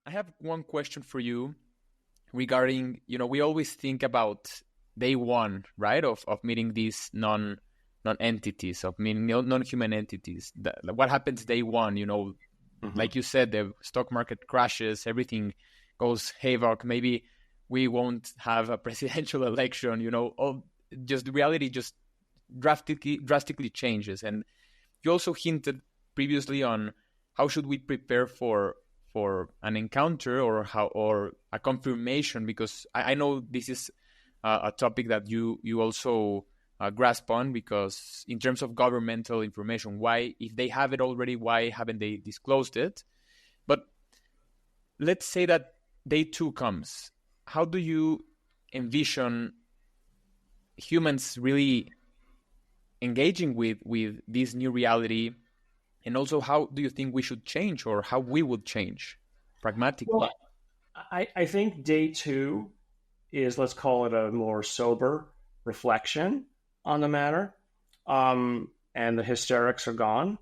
I have one question for you regarding, we always think about day one, right, of meeting these non-entities, of meeting non-human entities. What happens day one, like you said, the stock market crashes, everything goes havoc. Maybe we won't have a presidential election, just the reality just drastically changes. And you also hinted previously on how should we prepare for an encounter or a confirmation, because I know this is a topic that you also grasp on, because in terms of governmental information, why, if they have it already, why haven't they disclosed it? But let's say that day two comes. How do you envision humans really engaging with this new reality? And also, how do you think we should change, or how we would change pragmatically? Well, I think day two is, let's call it, a more sober reflection on the matter, and the hysterics are gone.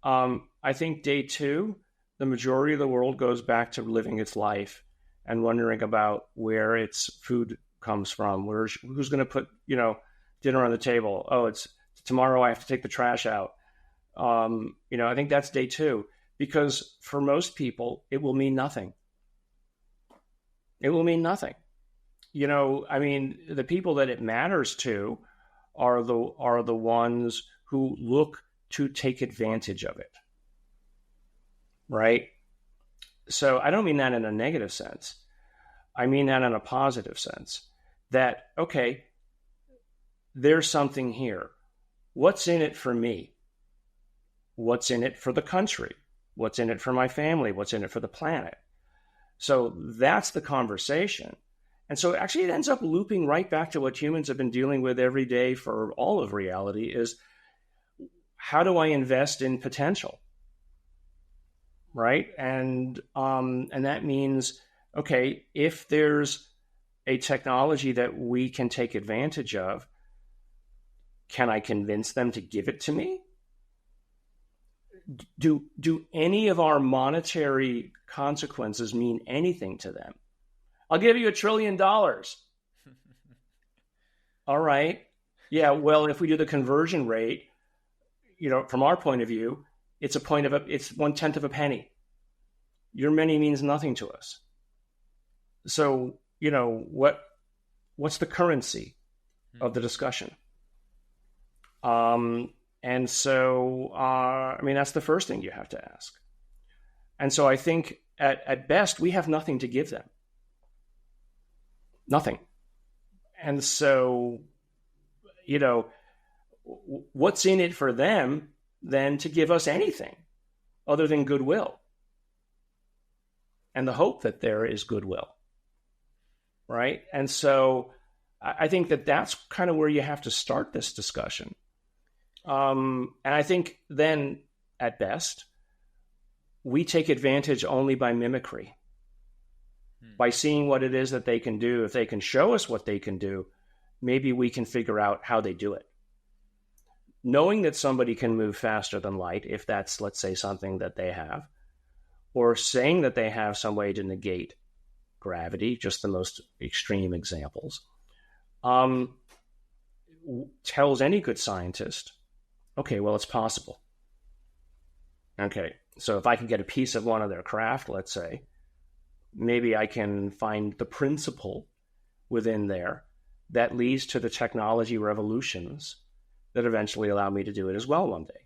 I think day two, the majority of the world goes back to living its life and wondering about where its food comes from, who's going to put dinner on the table. Oh, it's tomorrow. I have to take the trash out. I think that's day two, because for most people, it will mean nothing. It will mean nothing. The people that it matters to are the ones who look to take advantage of it. Right? So I don't mean that in a negative sense. I mean that in a positive sense. That, okay, there's something here. What's in it for me? What's in it for the country? What's in it for my family? What's in it for the planet? So that's the conversation. And so actually it ends up looping right back to what humans have been dealing with every day for all of reality, is how do I invest in potential? Right? And that means, okay, if there's a technology that we can take advantage of, can I convince them to give it to me? Do any of our monetary consequences mean anything to them? I'll give you $1 trillion. All right. Yeah. Well, if we do the conversion rate, from our point of view, it's it's 1/10 of a penny. Your money means nothing to us. So, what's the currency of the discussion? And so, that's the first thing you have to ask. And so I think at best, we have nothing to give them. Nothing. And so, what's in it for them then to give us anything other than goodwill? And the hope that there is goodwill. Right? And so I think that's kind of where you have to start this discussion. And I think then, at best, we take advantage only by mimicry, by seeing what it is that they can do. If they can show us what they can do, maybe we can figure out how they do it. Knowing that somebody can move faster than light, if that's, let's say, something that they have, or saying that they have some way to negate gravity, just the most extreme examples, tells any good scientist, okay, well, it's possible. Okay, so if I can get a piece of one of their craft, let's say, maybe I can find the principle within there that leads to the technology revolutions that eventually allow me to do it as well one day.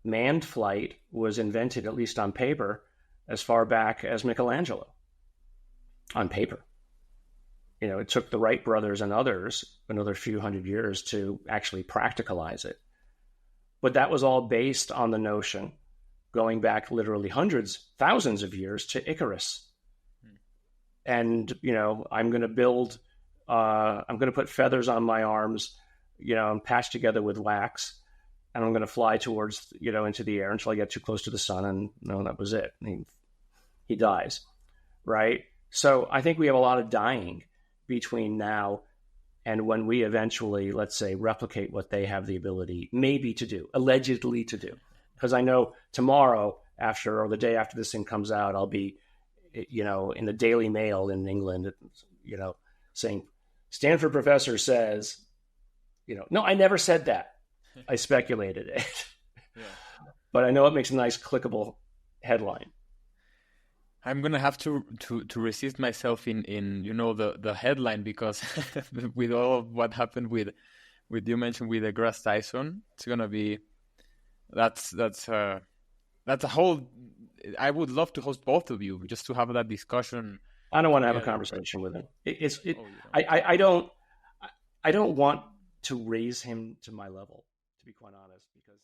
Manned flight was invented, at least on paper, as far back as Michelangelo. On paper. It took the Wright brothers and others another few hundred years to actually practicalize it. But that was all based on the notion, going back literally thousands of years, to Icarus. And, I'm going to put feathers on my arms, and patch together with wax. And I'm going to fly towards, into the air until I get too close to the sun. And that was it. He dies. Right? So I think we have a lot of dying between now And when we eventually, let's say, replicate what they have the ability maybe to do, allegedly to do, because I know tomorrow after or the day after this thing comes out, I'll be, in the Daily Mail in England, saying, Stanford professor says, no, I never said that. I speculated it. Yeah. But I know it makes a nice clickable headline. I'm gonna have to resist myself in the headline, because with all of what happened with you mentioned with deGrasse Tyson, it's gonna be that's a whole. I would love to host both of you just to have that discussion. I don't want to have a conversation with him. I don't want to raise him to my level, to be quite honest, because